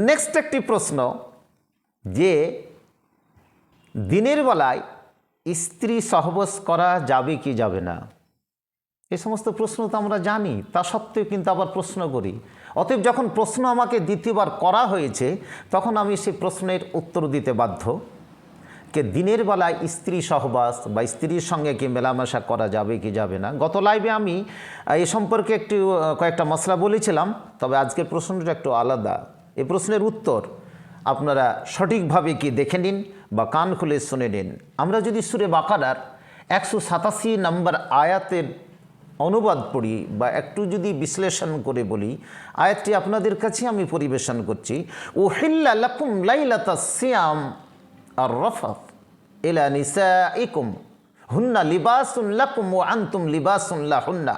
Next একটি প্রশ্ন যে দিনের বেলায় স্ত্রী সহবাস করা যাবে কি যাবে না, এই সমস্ত প্রশ্ন তো আমরা জানি, তা সত্ত্বেও কিন্তু আবার প্রশ্ন করি। অতএব যখন প্রশ্ন আমাকে দ্বিতীয়বার করা হয়েছে তখন আমি সেই প্রশ্নের উত্তর দিতে বাধ্য। কে দিনের বেলায় স্ত্রী সহবাস বা স্ত্রীর সঙ্গে কি মেলামেশা করা যাবে কি যাবে না। গত লাইভে আমি এ সম্পর্কে কয়েকটা মশলা বলেছিলাম, তবে আজকের প্রশ্নটা একটু আলাদা। এই প্রশ্নের উত্তর আপনারা সঠিকভাবে কি দেখে নিন বা কান খুলে শুনে নিন। আমরা যদি সূরা বাকারার 187 নম্বর আয়াতের অনুবাদ পড়ি বা একটু যদি বিশ্লেষণ করে বলি, আয়াতটি আপনাদের কাছে আমি পরিবেশন করছি। উহিল্লা লাকুম লাইলাতাস সিয়াম আর রাফাত ইলা নিসাইকুম হুন্না লিবাসুন লাকুম ওয়া আনতুম লিবাসুন লাহুন্না।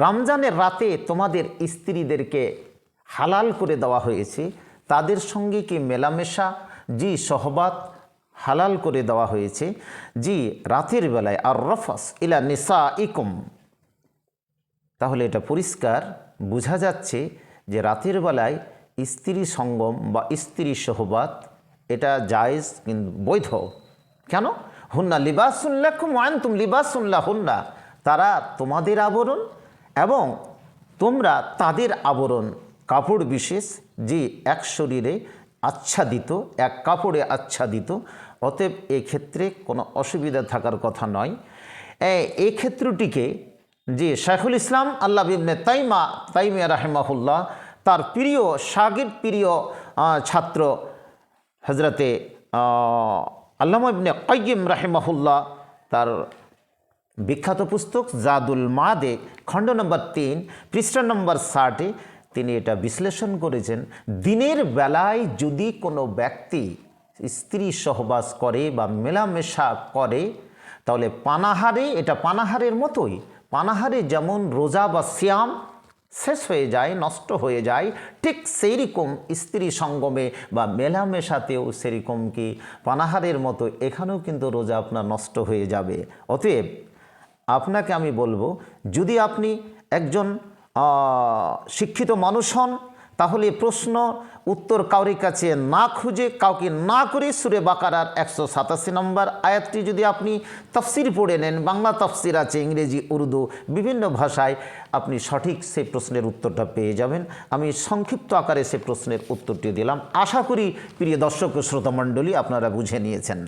রমজানের রাতে তোমাদের স্ত্রীদেরকে হালাল করে দেওয়া হয়েছে, তাদের সঙ্গে কি মেলামেশা, জি সহবাত হালাল করে দেওয়া হয়েছে, জি রাতের বেলায়। আর রাফাস ইলা নিসাইকুম, তাহলে এটা পরিষ্কার বোঝা যাচ্ছে যে রাতের বেলায় স্ত্রী সঙ্গম বা স্ত্রী সহবাত এটা জায়েজ, কিন্তু বৈধ। কেন? হুন্না লিবাসুন লাকুম ওয়া আনতুম লিবাসুন লাহুন্না, তারা তোমাদের আবরণ এবং তোমরা তাদের আবরণ, কাপড় বিশেষ, যে এক শরীরে আচ্ছাদিত, এক কাপড়ে আচ্ছাদিত। অতএব এক্ষেত্রে কোনো অসুবিধা থাকার কথা নয়। এই ক্ষেত্রটিকে যে শাইখুল ইসলাম আল্লাহ ইবনে তাইমিয়া রাহিমাহুল্লাহ তার প্রিয় শাগির্দ, প্রিয় ছাত্র হজরতে আল্লামা ইবনে কাইয়িম রাহিমাহুল্লাহ তার বিখ্যাত পুস্তক জাদুল মাদে খণ্ড নম্বর 3 পৃষ্ঠা নম্বর 60 তিনি এটা বিশ্লেষণ করেছেন। দিনের বেলায় যদি কোনো ব্যক্তি স্ত্রী সহবাস করে বা মেলামেশা করে তাহলে পানাহারে, এটা পানাহারের মতোই, পানাহারে যেমন রোজা বা সিয়াম শেষ হয়ে যায়, নষ্ট হয়ে যায়, ঠিক সেই রকম স্ত্রী সঙ্গমে বা মেলামেশাতেও সেরকম কি পানাহারের মতো এখানেও কিন্তু রোজা আপনার নষ্ট হয়ে যাবে। অতএব আপনাকে আমি বলবো, যদি আপনি একজন শিক্ষিত মানুষ হন তাহলে প্রশ্ন উত্তর কাউরির কাছে না খুঁজে, কাউকে না করে সূরা বাকারার 187 নম্বর আয়াতটি যদি আপনি তাফসির পড়ে নেন, বাংলা তাফসির আছে, ইংরেজি, উর্দু, বিভিন্ন ভাষায়, আপনি সঠিক সেই প্রশ্নের উত্তরটা পেয়ে যাবেন। আমি সংক্ষিপ্ত আকারে সেই প্রশ্নের উত্তরটি দিলাম। আশা করি প্রিয় দর্শক ও শ্রোতামণ্ডলী আপনারা বুঝে নিয়েছেন।